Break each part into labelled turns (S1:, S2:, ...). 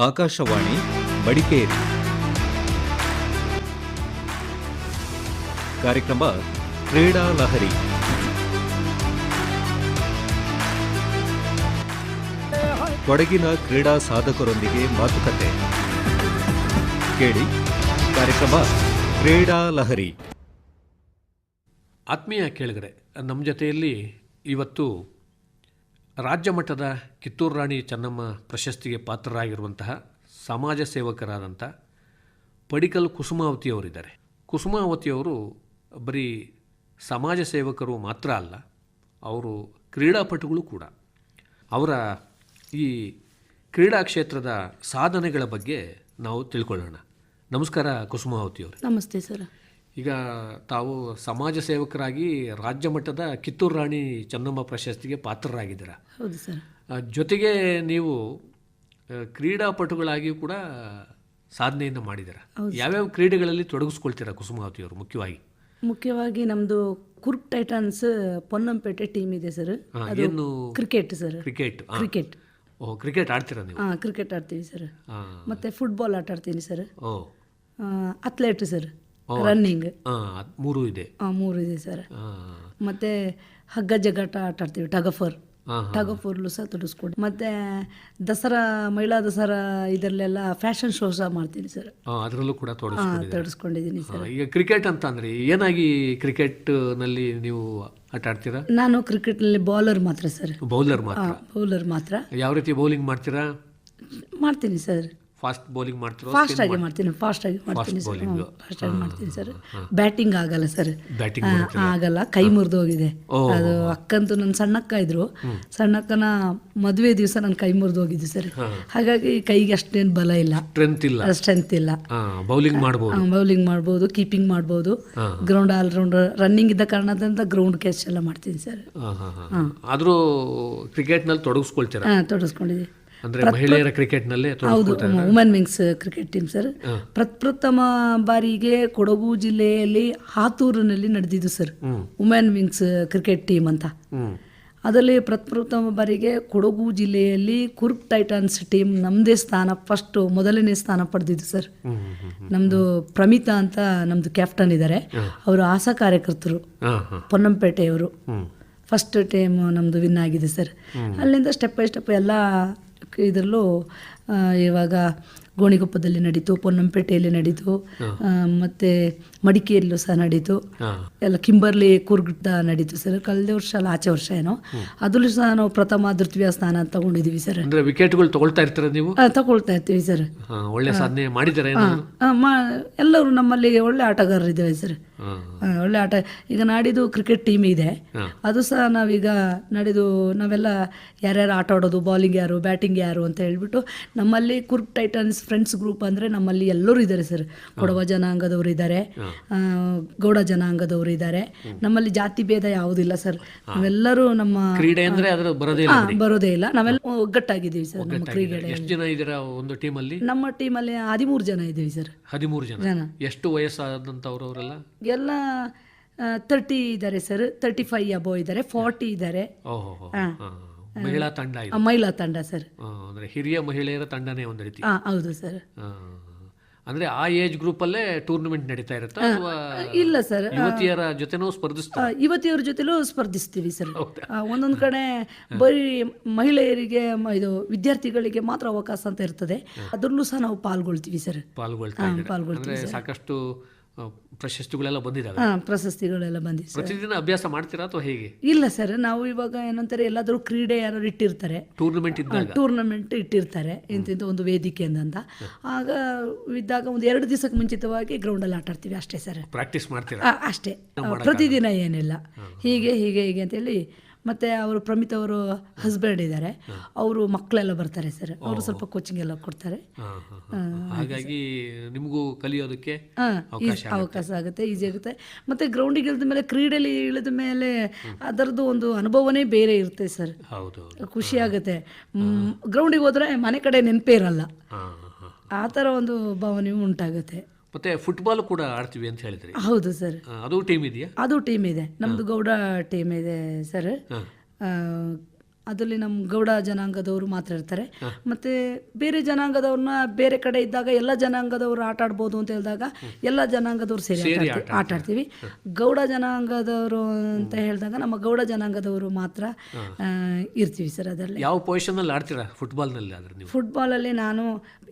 S1: ಆಕಾಶವಾಣಿ ಮಡಿಕೇರಿ. ಕಾರ್ಯಕ್ರಮ ಕ್ರೀಡಾ ಲಹರಿ. ಕೊಡಗಿನ ಕ್ರೀಡಾ ಸಾಧಕರೊಂದಿಗೆ ಮಾತುಕತೆ ಕೇಳಿ. ಕಾರ್ಯಕ್ರಮ ಕ್ರೀಡಾ ಲಹರಿ.
S2: ಆತ್ಮೀಯ ಕೇಳಿಗರೆ, ನಮ್ಮ ಜೊತೆಯಲ್ಲಿ ಇವತ್ತು ರಾಜ್ಯ ಮಟ್ಟದ ಕಿತ್ತೂರು ರಾಣಿ ಚೆನ್ನಮ್ಮ ಪ್ರಶಸ್ತಿಗೆ ಪಾತ್ರರಾಗಿರುವಂತಹ ಸಮಾಜ ಸೇವಕರಾದಂಥ ಪಡಿಕಲ್ ಕುಸುಮಾವತಿಯವರಿದ್ದಾರೆ. ಕುಸುಮಾವತಿಯವರು ಬರೀ ಸಮಾಜ ಸೇವಕರು ಮಾತ್ರ ಅಲ್ಲ, ಅವರು ಕ್ರೀಡಾಪಟುಗಳು ಕೂಡ. ಅವರ ಈ ಕ್ರೀಡಾ ಕ್ಷೇತ್ರದ ಸಾಧನೆಗಳ ಬಗ್ಗೆ ನಾವು ತಿಳ್ಕೊಳ್ಳೋಣ. ನಮಸ್ಕಾರ ಕುಸುಮಾವತಿಯವರು.
S3: ನಮಸ್ತೆ ಸರ್.
S2: ಈಗ ತಾವು ಸಮಾಜ ಸೇವಕರಾಗಿ ರಾಜ್ಯ ಮಟ್ಟದ ಕಿತ್ತೂರು ರಾಣಿ ಚೆನ್ನಮ್ಮ ಪ್ರಶಸ್ತಿಗೆ ಪಾತ್ರರಾಗಿದ್ದೀರಾ.
S3: ಹೌದು ಸರ್.
S2: ಜೊತೆಗೆ ನೀವು ಕ್ರೀಡಾಪಟುಗಳಾಗಿ ಕೂಡ ಸಾಧನೆಯನ್ನು ಮಾಡಿದ್ದೀರಾ. ಯಾವ್ಯಾವ ಕ್ರೀಡೆಗಳಲ್ಲಿ ತೊಡಗಿಸ್ಕೊಳ್ತೀರಾ ಕುಸುಮಾವತಿಯವರು?
S3: ಮುಖ್ಯವಾಗಿ ನಮ್ಮದು ಕುರ್ಕ್ ಟೈಟನ್ಸ್ ಪೊನ್ನಂಪೇಟೆ ಟೀಮ್ ಇದೆ ಸರ್.
S2: ಏನು?
S3: Cricket sir.
S2: ಕ್ರಿಕೆಟ್. ಓಹ್, ಕ್ರಿಕೆಟ್ ಆಡ್ತೀರಾ ನೀವು?
S3: ಕ್ರಿಕೆಟ್ ಆಡ್ತೀವಿ ಸರ್. ಮತ್ತೆ ಫುಟ್ಬಾಲ್ ಆಟ ಆಡ್ತೀನಿ ಸರ್.
S2: ಓಹ್.
S3: Athlete sir. ರನ್ನಿಂಗ್
S2: 3 ಇದೆ.
S3: 3 ಇದೆ ಸರ್. ಮತ್ತೆ ಹಗ್ಗ ಜಗ್ಗಾಟ ಆಟ ಆಡ್ತೀವಿ. ಟಗಫೋರ್ಲು ಸಹ ತೊಡಗಿಸ್ಕೊಂಡು. ಮತ್ತೆ ದಸರಾ, ಮಹಿಳಾ ದಸರಾ ಇದರಲ್ಲೆಲ್ಲ ಫ್ಯಾಷನ್ ಶೋ ಸಹ ಮಾಡ್ತೀನಿ ಸರ್.
S2: ಅದರಲ್ಲೂ ಕೂಡ
S3: ತೊಡಗಿಸ್ಕೊಂಡಿದ್ದೀನಿ ಸರ್.
S2: ಈಗ ಕ್ರಿಕೆಟ್ ಅಂತ ಅಂದ್ರೆ ಏನಾಗಿ ಕ್ರಿಕೆಟ್ ನಲ್ಲಿ ನೀವು ಆಟ ಆಡ್ತೀರಾ?
S3: ನಾನು ಕ್ರಿಕೆಟ್ನಲ್ಲಿ ಬೌಲರ್ ಮಾತ್ರ ಸರ್.
S2: ಬೌಲರ್ ಮಾತ್ರ. ಯಾವ ರೀತಿ ಬೌಲಿಂಗ್ ಮಾಡ್ತೀರಾ?
S3: ಮಾಡ್ತೀನಿ ಸರ್.
S2: ಫಾಸ್ಟ್ ಬೌಲಿಂಗ್ ಮಾಡ್ತೀರಾ?
S3: ಫಾಸ್ಟ್ ಆಗಿ ಮಾಡ್ತೀನಿ ಸರ್. ಬ್ಯಾಟಿಂಗ್ ಆಗಲ್ಲ ಸರ್. ಆಗಲ್ಲ. ಕೈ ಮುರಿದು ಹೋಗಿದೆ ಅದು. ಅಕ್ಕಂತೂ ನನ್ನ ಸಣ್ಣಕ್ಕ ಇದ್ರು. ಸಣ್ಣಕ್ಕನ ಮದುವೆ ದಿವಸ ನನ್ನ ಕೈ ಮುರಿದು ಹೋಗಿದ್ದು ಸರ್. ಹಾಗಾಗಿ ಕೈಗೆ ಅಷ್ಟೇನು ಬಲ ಇಲ್ಲ, ಸ್ಟ್ರೆಂತ್ ಇಲ್ಲ.
S2: ಬೌಲಿಂಗ್
S3: ಮಾಡ್ಬೋದು, ಕೀಪಿಂಗ್ ಮಾಡ್ಬೋದು. ಗ್ರೌಂಡ್ ಆಲ್ರೌಂಡರ್ ರನ್ನಿಂಗ್ ಇದ್ದ ಕಾರಣದಿಂದ ಗ್ರೌಂಡ್ ಕ್ಯಾಚ್ ಎಲ್ಲ ಮಾಡ್ತೀನಿ ಸರ್.
S2: ಆದ್ರೂ ಕ್ರಿಕೆಟ್ ನಲ್ಲಿ
S3: ತೊಡಗಿಸ್ಕೊಂಡಿದ್ದೀವಿ.
S2: ಅಂದ್ರೆ ಮಹಿಳೆಯರ ಕ್ರಿಕೆಟ್ ನಲ್ಲೇ?
S3: ಹೌದು, women wings cricket team sir. ಪ್ರಪ್ರಥಮ ಬಾರಿಗೆ ಕೊಡಗು ಜಿಲ್ಲೆಯಲ್ಲಿ ಹಾತೂರಿನಲ್ಲಿ ನಡೆದಿದ್ದು sir women wings cricket team ಅಂತ. ಅದರಲ್ಲಿ ಪ್ರಪ್ರಥಮ ಬಾರಿಗೆ ಕೊಡಗು ಜಿಲ್ಲೆಯಲ್ಲಿ ಕುರ್ಕ್ ಟೈಟನ್ಸ್ ಟೀಮ್ ನಮ್ಮದೇ ಮೊದಲನೇ ಸ್ಥಾನ ಪಡೆದಿದ್ದು ಸರ್. ನಮ್ಮದು ಪ್ರಮಿತಾ ಅಂತ ನಮ್ಮದು ಕ್ಯಾಪ್ಟನ್ ಇದ್ದಾರೆ. ಅವರು ಆಶಾ ಕಾರ್ಯಕರ್ತರು, ಪೊನ್ನಂಪೇಟೆಯವರು. ಫಸ್ಟ್ ಟೈಮ್ ನಮ್ಮದು ವಿನ್ ಆಗಿದೆ ಸರ್. ಅಲ್ಲಿಂದ ಸ್ಟೆಪ್ ಬೈ ಸ್ಟೆಪ್ ಎಲ್ಲ ಇದರಲ್ಲೂ ಇವಾಗ ಗೋಣಿಗೊಪ್ಪದಲ್ಲಿ ನಡೀತು, ಪೊನ್ನಂಪೇಟೆಯಲ್ಲಿ ನಡೀತು, ಮತ್ತು ಮಡಿಕೇರಿಯಲ್ಲೂ ಸಹ ನಡೀತು, ಎಲ್ಲ ಕಿಂಬರ್ಲಿ ಕೂರ್ಗ್ದ ನಡೀತು ಸರ್. ಕಳೆದ ವರ್ಷ ಅಲ್ಲ, ಆಚೆ ವರ್ಷ ಏನೋ, ಅದರಲ್ಲೂ ಸಹ ನಾವು ಪ್ರಥಮ ದ್ವಿತೀಯ ಸ್ಥಾನ ತಗೊಂಡಿದ್ದೀವಿ ಸರ್.
S2: ವಿಕೆಟ್ಗಳು ತಗೊಳ್ತಾ
S3: ಇರ್ತೀವಿ ಸರ್.
S2: ಒಳ್ಳೆ ಸಾಧನೆ ಮಾಡಿದ್ದಾರೆ
S3: ಎಲ್ಲರೂ. ನಮ್ಮಲ್ಲಿ ಒಳ್ಳೆ ಆಟಗಾರರಿದ್ದೇವೆ ಸರ್. ಒಳ್ಳೆ ಆಟ. ಈಗ ನಾಡಿದ್ದು ಕ್ರಿಕೆಟ್ ಟೀಮ್ ಇದೆ, ಅದು ಸಹ ನಾವೀಗ ನಾವೆಲ್ಲ ಯಾರ್ಯಾರು ಆಟ ಆಡೋದು, ಬಾಲಿಂಗ್ ಯಾರು, ಬ್ಯಾಟಿಂಗ್ ಯಾರು ಅಂತ ಹೇಳ್ಬಿಟ್ಟು ನಮ್ಮಲ್ಲಿ ಕುರ್ಕ್ ಟೈಟನ್ಸ್ ಫ್ರೆಂಡ್ಸ್ ಗ್ರೂಪ್ ಅಂದರೆ ನಮ್ಮಲ್ಲಿ ಎಲ್ಲರೂ ಇದ್ದಾರೆ ಸರ್. ಕೊಡವ ಜನಾಂಗದವರು ಇದ್ದಾರೆ, ಗೌಡ ಜನಾಂಗದವರು ಇದ್ದಾರೆ. ನಮ್ಮಲ್ಲಿ ಜಾತಿ ಭೇದ ಯಾವುದಿಲ್ಲ ಸರ್. ನಾವೆಲ್ಲರೂ ನಮ್ಮ
S2: ಕ್ರೀಡೆ ಅಂದ್ರೆ
S3: ಬರೋದೇ ಇಲ್ಲ. ನಾವೆಲ್ಲ ಒಗ್ಗಟ್ಟಾಗಿದ್ದೀವಿ ಸರ್. ನಮ್ಮ ಕ್ರೀಡೆ.
S2: ಎಷ್ಟು ಜನ ಇದ್ದೀರಾ ಒಂದು ಟೀಮಲ್ಲಿ?
S3: ನಮ್ಮ ಟೀಮಲ್ಲಿ 13 ಜನ ಇದ್ದೀವಿ ಸರ್.
S2: 13 ಜನ. ಎಷ್ಟು ವಯಸ್ಸಾದಂಥವರೆಲ್ಲ?
S3: ಎಲ್ಲ 30 ಇದ್ದಾರೆ ಸರ್, 35 ಅಬೋ ಇದ್ದಾರೆ, 40 ಇದ್ದಾರೆ.
S2: ಮಹಿಳಾ ತಂಡ?
S3: ಮಹಿಳಾ ತಂಡ ಸರ್.
S2: ಅಂದ್ರೆ ಹಿರಿಯ ಮಹಿಳೆಯರ ತಂಡನೇ ಒಂದು ರೀತಿ?
S3: ಹೌದು ಸರ್.
S2: ಅಂದ್ರೆ ಆ ಏಜ್ ಗ್ರೂಪ್ ಅಲ್ಲೇ ಟೂರ್ನಮೆಂಟ್ ನಡೀತಾ ಇರುತ್ತಾ?
S3: ಇಲ್ಲ ಸರ್,
S2: ಯುವತಿಯರ ಜೊತೆನೂ ಸ್ಪರ್ಧಿಸ್ತಾರೆ?
S3: ಯುವತಿಯರ ಜೊತೆಲೂ ಸ್ಪರ್ಧಿಸ್ತೀವಿ ಸರ್. ಒಂದೊಂದು ಕಡೆ ಬರೀ ಮಹಿಳೆಯರಿಗೆ, ಇದು ವಿದ್ಯಾರ್ಥಿಗಳಿಗೆ ಮಾತ್ರ ಅವಕಾಶ ಅಂತ ಇರ್ತದೆ. ಅದರಲ್ಲೂ ಸಹ ನಾವು ಪಾಲ್ಗೊಳ್ತೀವಿ ಸರ್.
S2: ಪಾಲ್ಗೊಳ್ತೀವಿ. ಸಾಕಷ್ಟು ಪ್ರಶಸ್ತಿಗಳೆಲ್ಲ ಬಂದಿದ್ದಾವೆ?
S3: ಪ್ರಶಸ್ತಿಗಳೆಲ್ಲ ಬಂದಿದೆ.
S2: ಪ್ರತಿದಿನ ಅಭ್ಯಾಸ ಮಾಡ್ತೀರಾ ಅಥವಾ ಹೇಗೆ?
S3: ಇಲ್ಲ ಸರ್, ನಾವು ಇವಾಗ ಏನಂತಾರೆ, ಎಲ್ಲಾದರೂ ಕ್ರೀಡೆ ಯಾರು ಇಟ್ಟಿರ್ತಾರೆ, ಟೂರ್ನಮೆಂಟ್ ಇಟ್ಟಿರ್ತಾರೆ ಇಂತಿಂತ ಒಂದು ವೇದಿಕೆ ಅಂತ. ಆಗ ಇದ್ದಾಗ ಒಂದು 2 ದಿವಸಕ್ಕೆ ಮುಂಚಿತವಾಗಿ ಗ್ರೌಂಡಲ್ಲಿ ಆಟ ಆಡ್ತೀವಿ ಅಷ್ಟೇ ಸರ್.
S2: ಪ್ರಾಕ್ಟೀಸ್ ಮಾಡ್ತೀರಾ?
S3: ಅಷ್ಟೇ, ಪ್ರತಿದಿನ ಏನಿಲ್ಲ. ಹೀಗೆ ಅಂತೇಳಿ. ಮತ್ತು ಅವರು ಪ್ರಮಿತ್ ಅವರು ಹಸ್ಬೆಂಡ್ ಇದ್ದಾರೆ, ಅವರು ಮಕ್ಕಳೆಲ್ಲ ಬರ್ತಾರೆ ಸರ್. ಅವರು ಸ್ವಲ್ಪ ಕೋಚಿಂಗ್ ಎಲ್ಲ ಕೊಡ್ತಾರೆ.
S2: ಹಾಗಾಗಿ ನಿಮಗೂ ಕಲಿಯೋದಕ್ಕೆ
S3: ಅವಕಾಶ ಆಗುತ್ತೆ, ಈಸಿ ಆಗುತ್ತೆ. ಮತ್ತು ಗ್ರೌಂಡಿಗೆ ಇಳಿದ ಮೇಲೆ, ಕ್ರೀಡೆಯಲ್ಲಿ ಇಳಿದ ಮೇಲೆ ಅದರದ್ದು ಒಂದು ಅನುಭವನೇ ಬೇರೆ ಇರುತ್ತೆ ಸರ್. ಖುಷಿ ಆಗುತ್ತೆ. ಗ್ರೌಂಡಿಗೆ ಹೋದರೆ ಮನೆ ಕಡೆ ನೆನಪೇ ಇರಲ್ಲ, ಆ ಥರ ಒಂದು ಭಾವನೆ ಉಂಟಾಗುತ್ತೆ.
S2: ಮತ್ತೆ ಫುಟ್ಬಾಲ್ ಕೂಡ ಆಡ್ತೀವಿ ಅಂತ ಹೇಳಿದ್ರಿ?
S3: ಹೌದು ಸರ್.
S2: ಅದು ಟೀಮ್ ಇದೆಯಾ?
S3: ಅದು ಟೀಮ್ ಇದೆ, ನಮ್ದು ಗೌಡ ಟೀಮ್ ಇದೆ ಸರ್. ಅದರಲ್ಲಿ ನಮ್ಮ ಗೌಡ ಜನಾಂಗದವರು ಮಾತ್ರ ಇರ್ತಾರೆ. ಮತ್ತು ಬೇರೆ ಜನಾಂಗದವ್ರನ್ನ ಬೇರೆ ಕಡೆ ಇದ್ದಾಗ ಎಲ್ಲ ಜನಾಂಗದವರು ಆಟ ಆಡ್ಬೋದು ಅಂತ ಹೇಳಿದಾಗ ಎಲ್ಲ ಜನಾಂಗದವ್ರು ಸೇರಿ ಆಟ ಆಡ್ತೀವಿ. ಗೌಡ ಜನಾಂಗದವರು ಅಂತ ಹೇಳಿದಾಗ ನಮ್ಮ ಗೌಡ ಜನಾಂಗದವರು ಮಾತ್ರ ಇರ್ತೀವಿ ಸರ್. ಅದರಲ್ಲಿ
S2: ಯಾವ ಪೊಸಿಷನಲ್ಲಿ ಆಡ್ತೀರಾ ಫುಟ್ಬಾಲ್ನಲ್ಲಿ? ಆದರೆ ನೀವು
S3: ಫುಟ್ಬಾಲಲ್ಲಿ ನಾನು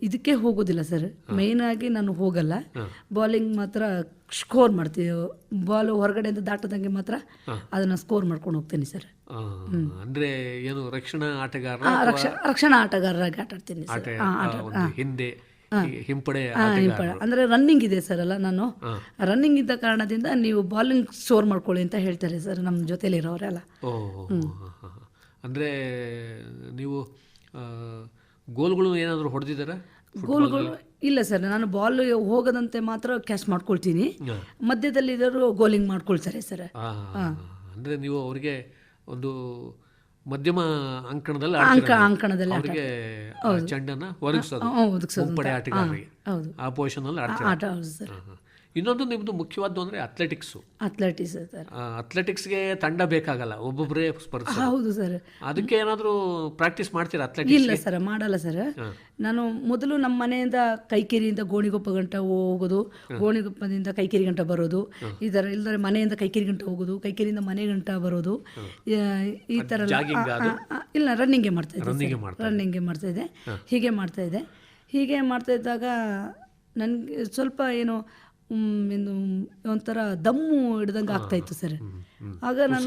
S3: ಇದಕ್ಕೆ ಹೋಗೋದಿಲ್ಲ ಸರ್, ಮೇಯ್ನಾಗಿ ನಾನು ಹೋಗಲ್ಲ. ಬಾಲಿಂಗ್ ಮಾತ್ರ ಸ್ಕೋರ್ ಮಾಡ್ತೀವಿ, ಬಾಲ್ ಹೊರಗಡೆಯಿಂದ ದಾಟದಂಗೆ ಮಾತ್ರ ಅದನ್ನು ಸ್ಕೋರ್ ಮಾಡ್ಕೊಂಡು ಹೋಗ್ತೀನಿ ಸರ್.
S2: ಅಂದ್ರೆ ಏನು ರಕ್ಷಣಾ ಆಟಗಾರ?
S3: ರಕ್ಷಣಾ ಆಟಗಾರರಾಗಿ ಆಟ ಆಡ್ತೀನಿ ಸರ್.
S2: ಹಿಂದೆ ಹಿಂಪಡೆ
S3: ಅಂದ್ರೆ ರನ್ನಿಂಗ್ ಇದೆ ಸರ್ ಅಲ್ಲ, ನಾನು ರನ್ನಿಂಗ್ ಇದ್ದ ಕಾರಣದಿಂದ ನೀವು ಬಾಲಿಂಗ್ ಸ್ಕೋರ್ ಮಾಡ್ಕೊಳ್ಳಿ ಅಂತ ಹೇಳ್ತಾರೆ ಸರ್ ನಮ್ಮ ಜೊತೆಲಿರೋರೆಲ್ಲ.
S2: ಅಂದ್ರೆ ನೀವು ಗೋಲ್ಗಳು ಏನಾದರೂ ಹೊಡೆದಿದ್ದಾರಾ?
S3: ಗೋಲ್ಗಳು ಇಲ್ಲ ಸರ್, ನಾನು ಬಾಲ್ ಹೋಗದಂತೆ ಮಾತ್ರ ಕ್ಯಾಚ್ ಮಾಡ್ಕೊಳ್ತೀನಿ, ಮಧ್ಯದಲ್ಲಿ ಇರೋರು ಗೋಲಿಂಗ್ ಮಾಡ್ಕೊಳ್ತಾರೆ ಸರ್.
S2: ಅಂದ್ರೆ ನೀವು ಅವರಿಗೆ ಒಂದು ಮಧ್ಯಮ ಅಂಕಣದಲ್ಲಿ ಅವರಿಗೆ ಚೆಂಡನ್ನ ಒದಗಿಸೋದು ಆಟಗಾರರಿಗೆ ಆ ಪೊಸಿಷನ್ ಅಲ್ಲಿ ಆಡ್ತಾರೆ. ಇನ್ನೊಂದು ನಿಮ್ದು ಮುಖ್ಯವಾದ್ದು ಅಂದ್ರೆ ಅಥ್ಲೆಟಿಕ್ಸ್
S3: ಸರ್.
S2: ಅಥ್ಲೆಟಿಕ್ಸ್ಗೆ ತಂಡ ಬೇಕಾಗಲ್ಲ, ಒಬ್ಬೊಬ್ಬರೇ ಸ್ಪರ್ಧೆ.
S3: ಹೌದು ಸರ್.
S2: ಅದಕ್ಕೆ ಏನಾದರೂ ಪ್ರಾಕ್ಟೀಸ್ ಮಾಡ್ತೀರಾ ಅಥ್ಲೆಟಿಕ್ಸ್?
S3: ಇಲ್ಲ ಸರ್, ಮಾಡಲ್ಲ ಸರ್. ನಾನು ಮೊದಲು ನಮ್ಮ ಮನೆಯಿಂದ ಕೈಕೇರಿಯಿಂದ ಗೋಣಿಗೊಪ್ಪ ಗಂಟ ಹೋಗೋದು, ಗೋಣಿಗೊಪ್ಪದಿಂದ ಕೈಕೇರಿ ಗಂಟ ಬರೋದು, ಈ ಥರ ಇಲ್ಲದ್ರೆ ಮನೆಯಿಂದ ಕೈಕೇರಿ ಗಂಟ ಹೋಗೋದು, ಕೈಕೇರಿಯಿಂದ ಮನೆ ಗಂಟ ಬರೋದು, ಈ ಥರ ಇಲ್ಲ ರನ್ನಿಂಗೇ ಮಾಡ್ತಾ ಇದ್ದೆ. ಹೀಗೆ ಮಾಡ್ತಾ ಇದ್ದಾಗ ನನಗೆ ಸ್ವಲ್ಪ ಏನು ಒಂಥರ ದಮ್ಮು ಹಿಡ್ದಂಗೆ ಆಗ್ತಾಯಿತ್ತು ಸರ್. ಆಗ ನಾನು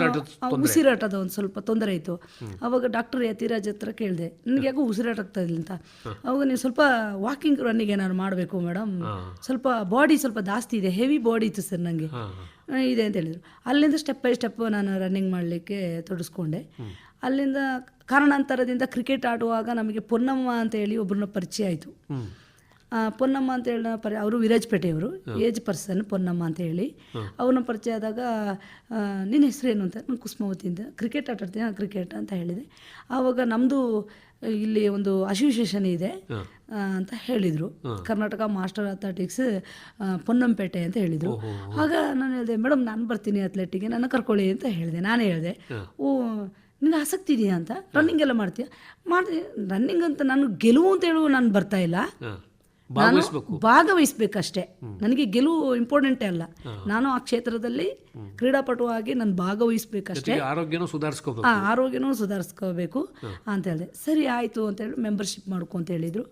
S3: ಉಸಿರಾಟದ ಒಂದು ಸ್ವಲ್ಪ ತೊಂದರೆ ಆಯಿತು. ಆವಾಗ ಡಾಕ್ಟರ್ ಯತಿರಾಜ್ ಹತ್ರ ಕೇಳಿದೆ, ನನಗೆ ಯಾಕೋ ಉಸಿರಾಟ ಆಗ್ತಾ ಇಲ್ಲ ಅಂತ. ಅವಾಗ ನೀವು ಸ್ವಲ್ಪ ವಾಕಿಂಗ್ ರನ್ನಿಂಗ್ ಏನಾದ್ರು ಮಾಡಬೇಕು ಮೇಡಮ್, ಸ್ವಲ್ಪ ಬಾಡಿ ಸ್ವಲ್ಪ ಜಾಸ್ತಿ ಇದೆ, ಹೆವಿ ಬಾಡಿ ಇತ್ತು ಸರ್ ನನಗೆ ಇದೆ ಅಂತ ಹೇಳಿದರು. ಅಲ್ಲಿಂದ ಸ್ಟೆಪ್ ಬೈ ಸ್ಟೆಪ್ ನಾನು ರನ್ನಿಂಗ್ ಮಾಡಲಿಕ್ಕೆ ತೊಡಗಿಸ್ಕೊಂಡೆ. ಅಲ್ಲಿಂದ ಕಾರಣಾಂತರದಿಂದ ಕ್ರಿಕೆಟ್ ಆಡುವಾಗ ನಮಗೆ ಪೊನ್ನಮ್ಮ ಅಂತ ಹೇಳಿ ಒಬ್ಬರನ್ನ ಪರಿಚಯ ಆಯಿತು. ಪೊನ್ನಮ್ಮ ಅಂತ ಹೇಳಿ ಅವರು ವಿರಾಜಪೇಟೆಯವರು, ಏಜ್ ಪರ್ಸನ್ ಪೊನ್ನಮ್ಮ ಅಂತ ಹೇಳಿ ಅವ್ರನ್ನ ಪರಿಚಯ ಆದಾಗ ನಿನ್ನ ಹೆಸರೇನು ಅಂತ, ನಾನು ಕುಸುಮಾವತಿಯಿಂದ ಕ್ರಿಕೆಟ್ ಆಟ ಆಡ್ತೀನಿ, ಕ್ರಿಕೆಟ್ ಅಂತ ಹೇಳಿದೆ. ಆವಾಗ ನಮ್ಮದು ಇಲ್ಲಿ ಒಂದು ಅಸೋಸಿಯೇಷನ್ ಇದೆ ಅಂತ ಹೇಳಿದರು, ಕರ್ನಾಟಕ ಮಾಸ್ಟರ್ ಅಥ್ಲೆಟಿಕ್ಸ್ ಪೊನ್ನಂಪೇಟೆ ಅಂತ ಹೇಳಿದರು. ಆಗ ನಾನು ಹೇಳಿದೆ, ಮೇಡಮ್ ನಾನು ಬರ್ತೀನಿ ಅಥ್ಲೆಟಿಕ್ಗೆ, ನನ್ನ ಕರ್ಕೊಳ್ಳಿ ಅಂತ ಹೇಳಿದೆ. ನಾನೇ ಹೇಳಿದೆ, ಓ ನಿನಗೆ ಆಸಕ್ತಿ ಇದೆಯಾ ಅಂತ, ರನ್ನಿಂಗ್ ಎಲ್ಲ ಮಾಡ್ತೀಯ? ರನ್ನಿಂಗ್ ಅಂತ ನಾನು ಗೆಲುವು ಅಂತ ಹೇಳುವ ನಾನು ಬರ್ತಾ ಇಲ್ಲ, ನಾನು ಭಾಗವಹಿಸ್ಬೇಕಷ್ಟೇ. ನನಗೆ ಗೆಲುವು ಇಂಪಾರ್ಟೆಂಟೇ ಅಲ್ಲ, ನಾನು ಆ ಕ್ಷೇತ್ರದಲ್ಲಿ ಕ್ರೀಡಾಪಟುವಾಗಿ ನಾನು ಭಾಗವಹಿಸ್ಬೇಕಷ್ಟೇ, ಆರೋಗ್ಯನೂ ಸುಧಾರಿಸ್ಕೋಬೇಕು ಅಂತ ಹೇಳಿದೆ. ಸರಿ ಆಯಿತು ಅಂತ ಹೇಳಿ ಮೆಂಬರ್ಶಿಪ್ ಮಾಡ್ಕೊ ಅಂತ ಹೇಳಿದರು.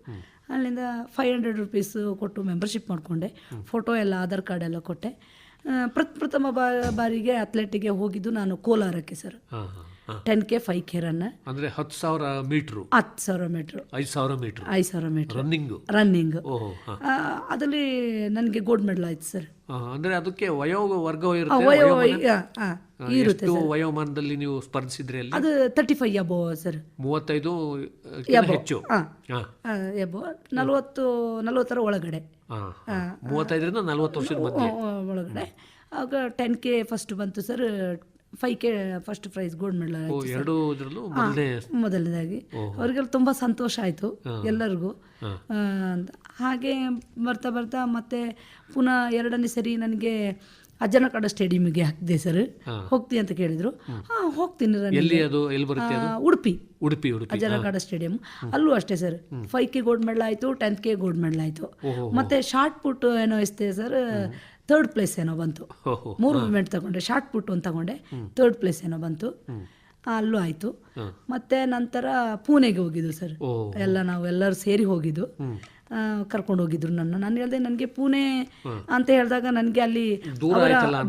S3: ಅಲ್ಲಿಂದ 500 ರೂಪೀಸ್ ಕೊಟ್ಟು ಮೆಂಬರ್ಶಿಪ್ ಮಾಡಿಕೊಂಡೆ. ಫೋಟೋ ಎಲ್ಲ, ಆಧಾರ್ ಕಾರ್ಡ್ ಎಲ್ಲ ಕೊಟ್ಟೆ. ಪ್ರಥಮ ಬಾರಿಗೆ ಅಥ್ಲೆಟಿಕ್ಗೆ ಹೋಗಿದ್ದು ನಾನು ಕೋಲಾರಕ್ಕೆ ಸರ್. 10K 5K ರನ್
S2: ಅಂದ್ರೆ 10,000 ಮೀಟರ್ 5,000 ಮೀಟರ್ ರನ್ನಿಂಗ್.
S3: ಅದರಲ್ಲಿ ನನಗೆ ಗೋಲ್ಡ್ ಮೆಡಲ್ ಆಯ್ತು ಸರ್.
S2: ಅಂದ್ರೆ ಅದಕ್ಕೆ ವಯೋವರ್ಗ ಇರುತ್ತೆ. ವಯೋಮಾನದಲ್ಲಿ ನೀವು ಸ್ಪರ್ಧಿಸಿದ್ರಿ ಅಲ್ಲಿ?
S3: ಅದು 35 ಅಬೋವ್ ಸರ್.
S2: 35 ಹೆಚ್ಚು,
S3: 40 ಒಳಗಡೆ,
S2: 35ರಿಂದ 40 ವರ್ಷದ ಮಧ್ಯೆ
S3: ಒಳಗಡೆ. ಆಗ 10K ಫಸ್ಟ್ ಬಂತು sir, 5K first prize gold medal ಆಯಿತು ಮೊದಲನೇದಾಗಿ. ಅವರಿಗೆಲ್ಲ ತುಂಬ ಸಂತೋಷ ಆಯಿತು ಎಲ್ಲರಿಗೂ. ಹಾಗೆ ಬರ್ತಾ ಮತ್ತೆ ಪುನಃ 2ನೇ ಸರಿ ನನಗೆ ಅಜ್ಜನಕಾಡ ಸ್ಟೇಡಿಯಂಗೆ ಹಾಕಿದೆ ಸರ್. ಹೋಗ್ತೀನಿ ಅಂತ ಕೇಳಿದ್ರು. ಹೋಗ್ತೀನಿ. ಉಡುಪಿ ಅಜ್ಜನಕಾಡ ಸ್ಟೇಡಿಯಂ. ಅಲ್ಲೂ ಅಷ್ಟೇ ಸರ್, 5K ಗೋಲ್ಡ್ ಮೆಡಲ್ ಆಯಿತು, 10K ಗೋಲ್ಡ್ ಮೆಡಲ್ ಆಯಿತು. ಮತ್ತೆ ಶಾರ್ಟ್ ಪುಟ್ ಏನೋ ಇಸ್ತೆ ಸರ್, 3rd ಪ್ಲೇಸ್ ಏನೋ ಬಂತು. 3 ಇವೆಂಟ್ ತಗೊಂಡೆ, ಶಾರ್ಟ್ ಪುಟ್ ಒಂದು ತಗೊಂಡೆ, 3rd ಪ್ಲೇಸ್ ಏನೋ ಬಂತು, ಅಲ್ಲೂ ಆಯಿತು. ಮತ್ತೆ ನಂತರ ಪುಣೆಗೆ ಹೋಗಿದ್ದು ಸರ್, ನಾವೆಲ್ಲರೂ ಸೇರಿ ಹೋಗಿದ್ದು. ಕರ್ಕೊಂಡು ಹೋಗಿದ್ರು ನಾನು ಹೇಳಿದೆ, ನನಗೆ ಪುಣೆ ಅಂತ ಹೇಳಿದಾಗ ನನಗೆ ಅಲ್ಲಿ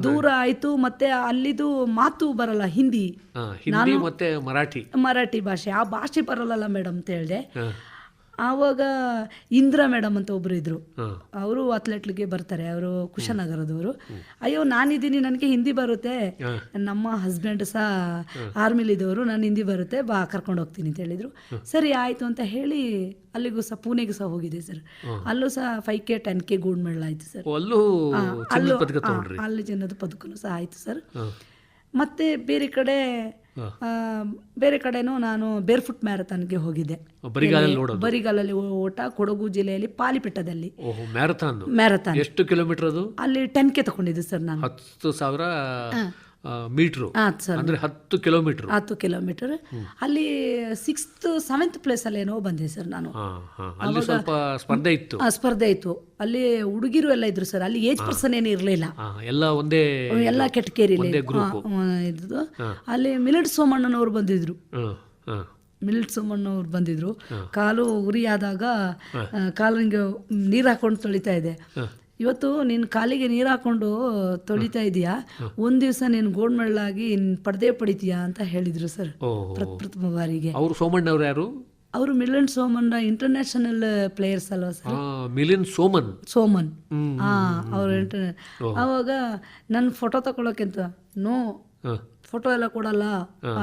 S3: ದೂರ ಆಯಿತು, ಮತ್ತೆ ಅಲ್ಲಿದು ಮಾತು ಬರಲ್ಲ, ಹಿಂದಿ
S2: ಮತ್ತೆ
S3: ಮರಾಠಿ ಭಾಷೆ, ಆ ಭಾಷೆ ಬರಲ್ಲ ಮೇಡಮ್ ಅಂತ ಹೇಳಿದೆ. ಆವಾಗ ಇಂದಿರಾ ಮೇಡಮ್ ಅಂತ ಒಬ್ರು ಇದ್ರು, ಅವರು ಅಥ್ಲೆಟ್ಗೆ ಬರ್ತಾರೆ, ಅವರು ಕುಶನಗರದವರು. ಅಯ್ಯೋ ನಾನಿದ್ದೀನಿ, ನನಗೆ ಹಿಂದಿ ಬರುತ್ತೆ, ನಮ್ಮ ಹಸ್ಬೆಂಡ್ ಸಹ ಆರ್ಮಿಲಿದ್ದವರು, ನಾನು ಹಿಂದಿ ಬರುತ್ತೆ, ಬಾ ಕರ್ಕೊಂಡು ಹೋಗ್ತೀನಿ ಅಂತ ಹೇಳಿದ್ರು. ಸರಿ ಆಯಿತು ಅಂತ ಹೇಳಿ ಅಲ್ಲಿಗೂ ಸಹ ಪುಣೆಗೂ ಸಹ ಹೋಗಿದೆ ಸರ್. ಅಲ್ಲೂ ಸಹ 5K 10K ಗೋಲ್ಡ್ ಮೆಡಲ್ ಆಯಿತು ಸರ್. ಅಲ್ಲಿ ಚಿನ್ನದ ಪದಕನೂ ಸಹ ಆಯಿತು ಸರ್. ಮತ್ತೆ ಬೇರೆ ಕಡೆನೂ ನಾನು ಬೇರ್ಫುಟ್ ಮ್ಯಾರಥಾನ್ಗೆ ಹೋಗಿದ್ದೆ. ಬರಿಗಾಲಲ್ಲಿ ಓಟ, ಕೊಡಗು ಜಿಲ್ಲೆಯಲ್ಲಿ ಪಾಲಿಪೆಟ್ಟದಲ್ಲಿ ಮ್ಯಾರಥಾನ್.
S2: ಎಷ್ಟು ಕಿಲೋಮೀಟರ್ ಅದು?
S3: ಅಲ್ಲಿ 10K ತಗೊಂಡಿದ್ದೆ ಸರ್ ನಾನು.
S2: 10,000 ಮೀಟ್ರು
S3: ಸರ್
S2: ಅಂದ್ರೆ 10 ಕಿಲೋಮೀಟರ್.
S3: 10 ಕಿಲೋಮೀಟರ್. ಅಲ್ಲಿ 6th 7th ಪ್ಲೇಸಲ್ಲಿ ಏನೋ ಬಂದೆ ಸರ್ ನಾನು.
S2: ಅಲ್ಲಿ ಸ್ವಲ್ಪ ಸ್ಪರ್ಧೆ ಇತ್ತು.
S3: ಸ್ಪರ್ಧೆ ಇತ್ತು. ಅಲ್ಲಿ ಹುಡುಗಿರು ಎಲ್ಲ ಇದ್ರು ಸರ್. ಅಲ್ಲಿ ಏಜ್ ಪರ್ಸನ್ ಏನು ಇರಲಿಲ್ಲ,
S2: ಎಲ್ಲ ಒಂದೇ
S3: ಎಲ್ಲ ಕೆಟಗರಿಲಿ ಇದ್ದು. ಅಲ್ಲಿ ಮಿಲಿಟ್ ಸೋಮಣ್ಣನವರು ಬಂದಿದ್ರು. ಮಿಲಿಟ್ ಸೋಮಣ್ಣವ್ರು ಬಂದಿದ್ರು. ಕಾಲು ಉರಿ ಆದಾಗ ಕಾಲು ಹಿಂಗೆ ನೀರು ಹಾಕೊಂಡು ತೊಳಿತಾ ಇದೆ. ಇವತ್ತು ನೀನು ಕಾಲಿಗೆ ನೀರು ಹಾಕೊಂಡು ತೊಳಿತಾ ಇದೀಯಾ, ಒಂದ್ ದಿವಸ ನೀನು ಗೋಲ್ಡ್ ಮೆಡಲ್ ಆಗಿ ಪಡೆದೇ ಪಡಿತೀಯಾ ಅಂತ ಹೇಳಿದ್ರು ಸರ್ ಪ್ರಥಮ ಬಾರಿಗೆ.
S2: ಅವರು ಸೋಮಣ್ಣವ್ರು ಯಾರು?
S3: ಅವರು ಮಿಲಿಂದ್ ಸೋಮನ್ ಇಂಟರ್ನ್ಯಾಷನಲ್ ಪ್ಲೇಯರ್ಸ್ ಅಲ್ವಾ ಸರ್?
S2: ಮಿಲಿಂದ್ ಸೋಮನ್
S3: ಅವರು ಅವಾಗ ನನ್ನ ಫೋಟೋ ತಗೊಳಕ್ಕಿಂತ ನೋ ಫೋಟೋ ಎಲ್ಲ ಕೊಡಲ್ಲ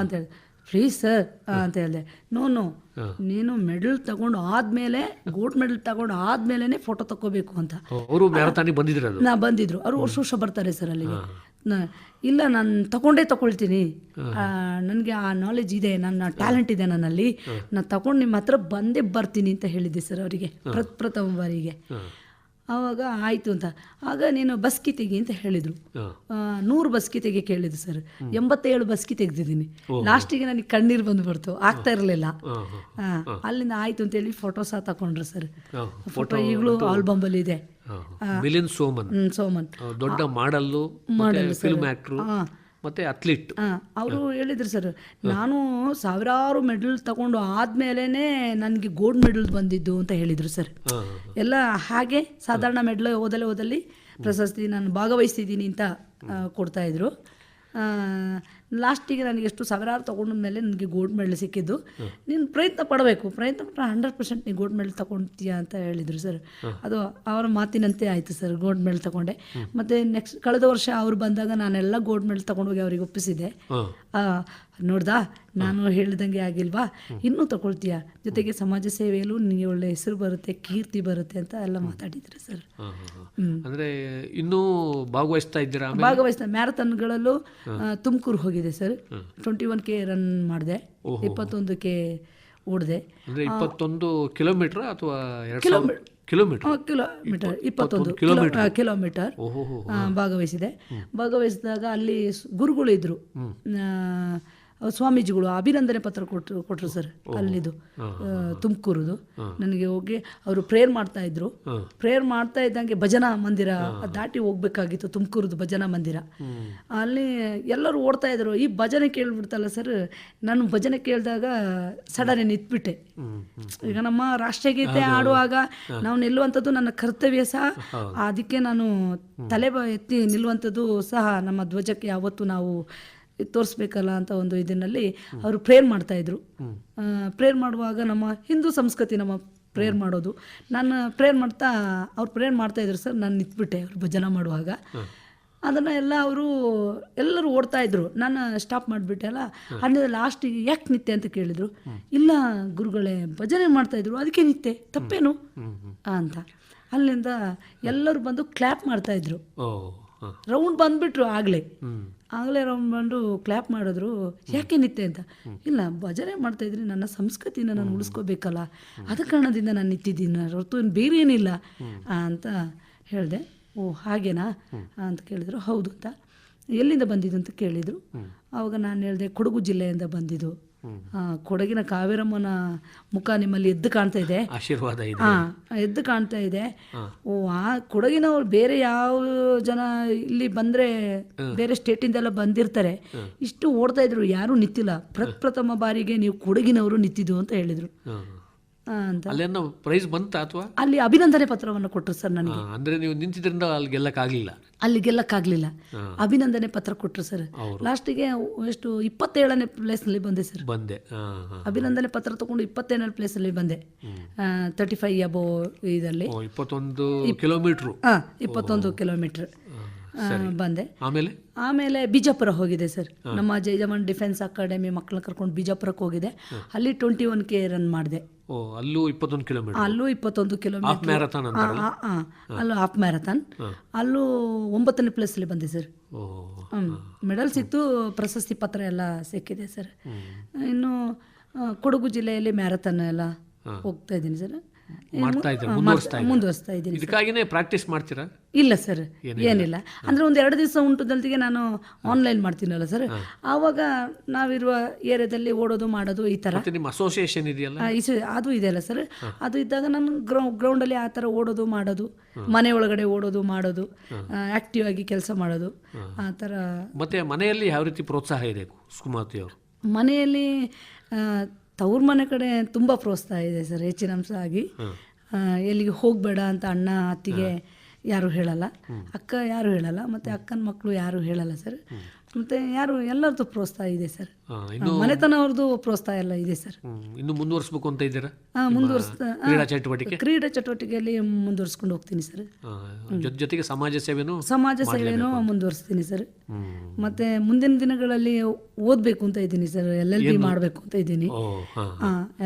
S3: ಅಂತ ಹೇಳಿ. ಪ್ಲೀಸ್ ಸರ್ ಅಂತ ಹೇಳಿದೆ. ನೋ ನೀನು ಮೆಡಲ್ ತಗೊಂಡು ಆದ್ಮೇಲೆ ಗೋಲ್ಡ್ ಮೆಡಲ್ ತಗೊಂಡು ಆದ್ಮೇಲೆ ಫೋಟೋ ತಗೋಬೇಕು ಅಂತ.
S2: ಅವರು ಮ್ಯಾರಥಾನಿಗೆ
S3: ಬಂದಿದ್ರು. ಅವರು ವರ್ಷ ಬರ್ತಾರೆ ಸರ್ ಅಲ್ಲಿಗೆ. ಇಲ್ಲ ನಾನು ತಗೊಳ್ತೀನಿ, ನನಗೆ ಆ ನಾಲೆಜ್ ಇದೆ, ನನ್ನ ಟ್ಯಾಲೆಂಟ್ ಇದೆ ನನ್ನಲ್ಲಿ, ನಾನು ತಗೊಂಡು ನಿಮ್ಮ ಹತ್ರ ಬಂದೇ ಬರ್ತೀನಿ ಅಂತ ಹೇಳಿದ್ದೆ ಸರ್ ಅವರಿಗೆ ಪ್ರಥಮ ಬಾರಿಗೆ. ಆವಾಗ ಆಯಿತು ಅಂತ. ಆಗ ನೀನು ಬಸ್ಕಿ ತೆಗಿ ಅಂತ ಹೇಳಿದರು. 100 ಬಸ್ಕಿ ತೆಗಿ ಕೇಳಿದ್ರು ಸರ್. 87 ಬಸ್ಕಿ ತೆಗೆದಿದ್ದೀನಿ. ಲಾಸ್ಟಿಗೆ ನನಗೆ ಕಣ್ಣೀರು ಬಂದುಬಿಡ್ತು, ಆಗ್ತಾ ಇರಲಿಲ್ಲ. ಅಲ್ಲಿಂದ ಆಯಿತು ಅಂತೇಳಿ ಫೋಟೋ ಸಹ ತಗೊಂಡ್ರು ಸರ್. ಫೋಟೋ ಈಗಲೂ ಆಲ್ಬಂಬಲ್ಲಿ ಇದೆ.
S2: ಮಿಲಿಂದ್ ಸೋಮನ್ ದೊಡ್ಡ ಮಾಡಲ್ಲು, ಫಿಲ್ಮ್ ಆಕ್ಟರ್ ಮತ್ತೆ ಅಥ್ಲೀಟ್.
S3: ಅವರು ಹೇಳಿದ್ರು ಸರ್, ನಾನು ಸಾವಿರಾರು ಮೆಡಲ್ ತಗೊಂಡು ಆದ್ಮೇಲೆ ನನಗೆ ಗೋಲ್ಡ್ ಮೆಡಲ್ ಬಂದಿದ್ದು ಅಂತ ಹೇಳಿದ್ರು ಸರ್. ಎಲ್ಲ ಹಾಗೆ ಸಾಧಾರಣ ಮೆಡಲ್ ಓದಲ್ಲಿ ಪ್ರಶಸ್ತಿ ನಾನು ಭಾಗವಹಿಸ್ತಿದ್ದೀನಿ ಅಂತ ಕೊಡ್ತಾ ಇದ್ರು. ಲಾಸ್ಟಿಗೆ ನನಗೆ ಎಷ್ಟು ಸಾವಿರಾರು ತೊಗೊಂಡ್ಮೇಲೆ ನನಗೆ ಗೋಲ್ಡ್ ಮೆಡಲ್ ಸಿಕ್ಕಿದ್ದು. ನೀನು ಪ್ರಯತ್ನ ಪಡಬೇಕು, ಪ್ರಯತ್ನ ಪಟ್ಟರೆ 100% ನೀನು ಗೋಲ್ಡ್ ಮೆಡಲ್ ತೊಗೊಳ್ತೀಯ ಅಂತ ಹೇಳಿದರು ಸರ್. ಅದು ಅವರ ಮಾತಿನಂತೆ ಆಯಿತು ಸರ್, ಗೋಲ್ಡ್ ಮೆಡಲ್ ತೊಗೊಂಡೆ. ಮತ್ತು ನೆಕ್ಸ್ಟ್ ಕಳೆದ ವರ್ಷ ಅವ್ರು ಬಂದಾಗ ನಾನೆಲ್ಲ ಗೋಲ್ಡ್ ಮೆಡಲ್ ತೊಗೊಂಡೋಗಿ ಅವ್ರಿಗೆ ಒಪ್ಪಿಸಿದ್ದೆ. ನೋಡ್ದಾ ನಾನು ಹೇಳಿದಂಗೆ ಆಗಿಲ್ವಾ, ಇನ್ನೂ ತಗೊಳ್ತೀಯ, ಜೊತೆಗೆ ಸಮಾಜ ಸೇವೆಯಲ್ಲೂ ನಿನಗೆ ಒಳ್ಳೆ ಹೆಸರು ಬರುತ್ತೆ, ಕೀರ್ತಿ ಬರುತ್ತೆ ಅಂತ ಎಲ್ಲ ಮಾತಾಡಿದ್ರು ಸರ್.
S2: ಅಂದರೆ ಇನ್ನೂ ಭಾಗವಹಿಸ್ತಾ
S3: ಮ್ಯಾರಥಾನ್ಗಳಲ್ಲೂ ತುಮಕೂರು ಹೋಗಿದೆ ಸರ್. 21K ರನ್ ಮಾಡಿದೆ, 21K ಓಡಿದೆ.
S2: 21 ಕಿಲೋಮೀಟರ್ ಅಥವಾ
S3: ಕಿಲೋಮೀಟರ್ 21 ಕಿಲೋಮೀಟರ್ ಭಾಗವಹಿಸಿದಾಗ ಅಲ್ಲಿ ಗುರುಗಳು ಇದ್ರು, ಸ್ವಾಮೀಜಿಗಳು ಅಭಿನಂದನೆ ಪತ್ರ ಕೊಟ್ಟರು ಸರ್. ಅಲ್ಲಿದು ತುಮಕೂರುದು ನನಗೆ ಹೋಗಿ ಅವರು ಪ್ರೇಯರ್ ಮಾಡ್ತಾ ಇದ್ರು. ಪ್ರೇಯರ್ ಮಾಡ್ತಾ ಇದ್ದಂಗೆ ಭಜನಾ ಮಂದಿರ ದಾಟಿ ಹೋಗ್ಬೇಕಾಗಿತ್ತು, ತುಮಕೂರುದು ಭಜನಾ ಮಂದಿರ. ಅಲ್ಲಿ ಎಲ್ಲರೂ ಓಡ್ತಾ ಇದ್ರು. ಈ ಭಜನೆ ಕೇಳ್ಬಿಡ್ತಲ್ಲ ಸರ್, ನಾನು ಭಜನೆ ಕೇಳಿದಾಗ ಸಡನ್ ನಿಂತ್ಬಿಟ್ಟೆ. ಈಗ ನಮ್ಮ ರಾಷ್ಟ್ರಗೀತೆ ಆಡುವಾಗ ನಾವು ನಿಲ್ಲುವಂಥದ್ದು ನನ್ನ ಕರ್ತವ್ಯ ಸಹ. ಅದಕ್ಕೆ ನಾನು ತಲೆ ಎತ್ತಿ ನಿಲ್ಲುವಂಥದ್ದು ಸಹ ನಮ್ಮ ಧ್ವಜಕ್ಕೆ ಯಾವತ್ತು ನಾವು ತೋರಿಸ್ಬೇಕಲ್ಲ ಅಂತ ಒಂದು ಇದರಲ್ಲಿ ಅವರು ಪ್ರೇಯರ್ ಮಾಡ್ತಾಯಿದ್ರು. ಪ್ರೇಯರ್ ಮಾಡುವಾಗ ನಮ್ಮ ಹಿಂದೂ ಸಂಸ್ಕೃತಿ ನಮ್ಮ ಪ್ರೇಯರ್ ಮಾಡೋದು. ನಾನು ಪ್ರೇಯರ್ ಮಾಡ್ತಾ ಅವ್ರು ಪ್ರೇಯರ್ ಮಾಡ್ತಾಯಿದ್ರು ಸರ್, ನಾನು ನಿಂತ್ಬಿಟ್ಟೆ ಅವ್ರು ಭಜನೆ ಮಾಡುವಾಗ. ಅದನ್ನು ಎಲ್ಲರೂ ಓಡ್ತಾಯಿದ್ರು, ನಾನು ಸ್ಟಾಪ್ ಮಾಡಿಬಿಟ್ಟೆ ಅಲ್ಲ. ಅಂದರೆ ಲಾಸ್ಟಿಗೆ ಯಾಕೆ ನಿತ್ಯ ಅಂತ ಕೇಳಿದರು. ಇಲ್ಲ ಗುರುಗಳೇ, ಭಜನೆ ಮಾಡ್ತಾಯಿದ್ರು ಅದಕ್ಕೆ ನಿತ್ಯ, ತಪ್ಪೇನು ಅಂತ. ಅಲ್ಲಿಂದ ಎಲ್ಲರೂ ಬಂದು ಕ್ಲ್ಯಾಪ್ ಮಾಡ್ತಾಯಿದ್ರು. ರೌಂಡ್ ಬಂದುಬಿಟ್ರು ಆಗಲೇ ರೌಂಡ್ ಬಂದು ಕ್ಲ್ಯಾಪ್ ಮಾಡಿದ್ರು. ಯಾಕೆ ನಿತ್ಯ ಅಂತ. ಇಲ್ಲ ಭಜನೆ ಮಾಡ್ತಾಯಿದ್ರಿ, ನನ್ನ ಸಂಸ್ಕೃತಿನ ನಾನು ಉಳಿಸ್ಕೋಬೇಕಲ್ಲ, ಅದ ಕಾರಣದಿಂದ ನಾನು ನಿಂತಿದ್ದೀನಿ ಹೊರತು ಬೇರೆ ಏನಿಲ್ಲ ಅಂತ ಹೇಳಿದೆ. ಓ ಹಾಗೇನಾ ಅಂತ ಕೇಳಿದ್ರು. ಹೌದು ಅಂತ. ಎಲ್ಲಿಂದ ಬಂದಿದ್ದು ಅಂತ ಕೇಳಿದರು. ಆವಾಗ ನಾನು ಹೇಳಿದೆ ಕೊಡಗು ಜಿಲ್ಲೆಯಿಂದ ಬಂದಿದ್ದು. ಕೊಡಗಿನ ಕಾವೇರಮ್ಮನ ಮುಖ ನಿಮ್ಮಲ್ಲಿ ಎದ್ದು ಕಾಣ್ತಾ ಇದೆ,
S2: ಆಶೀರ್ವಾದ ಇದೆ.
S3: ಎದ್ದು ಕಾಣ್ತಾ ಇದೆ. ಓ ಆ ಕೊಡಗಿನವ್ರು ಬೇರೆ ಯಾವ ಜನ ಇಲ್ಲಿ ಬಂದರೆ ಬೇರೆ ಸ್ಟೇಟಿಂದೆಲ್ಲ ಬಂದಿರ್ತಾರೆ, ಇಷ್ಟು ಓಡ್ತಾ ಇದ್ರು, ಯಾರೂ ನಿಂತಿಲ್ಲ. ಪ್ರಥಮ ಬಾರಿಗೆ ನೀವು ಕೊಡಗಿನವರು ನಿಂತಿದ್ದು ಅಂತ ಹೇಳಿದರು ಅಂತ.
S2: ಅಲ್ಲೇನೋ ಪ್ರೈಸ್ ಬಂತ ಅಥವಾ
S3: ಅಲ್ಲಿ ಅಭಿನಂದನೆ ಪತ್ರವನ್ನು ಕೊಟ್ಟರು ಸರ್ ನನಗೆ.
S2: ಅಂದ್ರೆ ನೀವು ನಿಂತಿದ್ರಿಂದ ಅಲ್ಲಿ
S3: ಗೆಲ್ಲಕ್ಕಾಗಲಿಲ್ಲ. ಅಭಿನಂದನೆ ಪತ್ರ ಕೊಟ್ಟರು ಸರ್. ಲಾಸ್ಟಿಗೆ ಎಷ್ಟು 27ನೇ ಪ್ಲೇಸ್ನಲ್ಲಿ ಬಂದೆ ಸರ್. ಅಭಿನಂದನೆ ಪತ್ರ ತಗೊಂಡು 27ನೇ ಪ್ಲೇಸಲ್ಲಿ ಬಂದೆ. 35 ಅಬೋವ್ ಇದರಲ್ಲಿ
S2: 21
S3: ಕಿಲೋಮೀಟರ್ ಬಂದೆ. ಆಮೇಲೆ ಬಿಜಾಪುರ ಹೋಗಿದೆ ಸರ್. ನಮ್ಮ ಜಯಜವಾನ್ ಡಿಫೆನ್ಸ್ ಅಕಾಡೆಮಿ ಮಕ್ಕಳನ್ನ ಕರ್ಕೊಂಡು ಬಿಜಾಪುರಕ್ಕೆ ಹೋಗಿದೆ. ಅಲ್ಲಿ 21K ರನ್ ಮಾಡಿದೆ.
S2: ಅಲ್ಲೂ 21 ಕಿಲೋಮೀಟರ್
S3: ಅಲ್ಲೂ ಹಾಫ್ ಮ್ಯಾರಥಾನ್. ಅಲ್ಲೂ 9ನೇ ಪ್ಲೇಸಲ್ಲಿ ಬಂದೆ ಸರ್. ಮೆಡಲ್ ಸಿಕ್ತು, ಪ್ರಶಸ್ತಿ ಪತ್ರ ಎಲ್ಲ ಸಿಕ್ಕಿದೆ ಸರ್. ಇನ್ನು ಕೊಡಗು ಜಿಲ್ಲೆಯಲ್ಲಿ ಮ್ಯಾರಥಾನ್ ಎಲ್ಲ ಹೋಗ್ತಾ ಇದ್ದೀನಿ ಸರ್.
S2: ಮಾಡ್ತಾ ಇದ್ದೀರಾ, ಮುಂದುವರಿಸ್ತಾ ಇದ್ದೀರಾ?
S3: ಮುಂದುವರಿಸ್ತಾ ಇದ್ದೀನಿ.
S2: ಇದಕ್ಕಾಗಿನೇ ಪ್ರಾಕ್ಟೀಸ್ ಮಾಡ್ತೀರಾ?
S3: ಇಲ್ಲ ಸರ್, ಏನಿಲ್ಲ. ಅಂದರೆ ಒಂದು 2 ದಿವಸ ಉಂಟುದಲ್ದಿಗೆ ನಾನು ಆನ್ಲೈನ್ ಮಾಡ್ತೀನಲ್ಲ ಸರ್, ಆವಾಗ ನಾವಿರುವ ಏರಿಯಾದಲ್ಲಿ ಓಡೋದು ಮಾಡೋದು ಈ ಥರ.
S2: ಮತ್ತೆ ನಿಮ್ಮ ಅಸೋಸಿಯೇಷನ್ ಇದೆಯಲ್ಲ,
S3: ಅದು ಇದೆಯಲ್ಲ ಸರ್, ಅದು ಇದ್ದಾಗ ನಾನು ಗ್ರೌಂಡಲ್ಲಿ ಆ ಥರ ಓಡೋದು ಮಾಡೋದು, ಮನೆ ಒಳಗಡೆ ಓಡೋದು ಮಾಡೋದು, ಆ್ಯಕ್ಟಿವ್ ಆಗಿ ಕೆಲಸ ಮಾಡೋದು ಆ ಥರ.
S2: ಮತ್ತೆ ಮನೆಯಲ್ಲಿ ಯಾವ ರೀತಿ ಪ್ರೋತ್ಸಾಹ ಇದೆ ಕುಸುಮಾವತಿ ಅವರು?
S3: ಮನೆಯಲ್ಲಿ ತವ್ರ ಮನೆ ಕಡೆ ತುಂಬ ಪ್ರೋತ್ಸಾಹ ಇದೆ ಸರ್, ಹೆಚ್ಚಿನ ಅಂಶ ಆಗಿ. ಎಲ್ಲಿಗೆ ಹೋಗಬೇಡ ಅಂತ ಅಣ್ಣ ಅತ್ತಿಗೆ ಯಾರು ಹೇಳಲ್ಲ, ಅಕ್ಕ ಯಾರು ಹೇಳಲ್ಲ, ಮತ್ತು ಅಕ್ಕನ ಮಕ್ಕಳು ಯಾರು ಹೇಳಲ್ಲ ಸರ್. ಮತ್ತು ಯಾರು ಎಲ್ಲರದ್ದು ಪ್ರೋತ್ಸಾಹ ಇದೆ ಸರ್, ಮನೆತನವ್ರದ್ದು ಪ್ರೋತ್ಸಾಹ ಎಲ್ಲ ಇದೆ ಸರ್.
S2: ಇನ್ನು ಮುಂದುವರಿಸಬೇಕು ಅಂತ ಇದ್ದೀರಾ?
S3: ಕ್ರೀಡಾ ಚಟುವಟಿಕೆಯಲ್ಲಿ ಮುಂದುವರಿಸ್ಕೊಂಡು ಹೋಗ್ತೀನಿ ಸರ್.
S2: ಜೊತೆಗೆ ಸಮಾಜ ಸೇವೆನೂ
S3: ಮುಂದುವರಿಸ್ತೀನಿ ಸರ್. ಮತ್ತೆ ಮುಂದಿನ ದಿನಗಳಲ್ಲಿ ಓದಬೇಕು ಅಂತ ಇದ್ದೀನಿ ಸರ್, LLB ಮಾಡಬೇಕು ಅಂತ ಇದ್ದೀನಿ.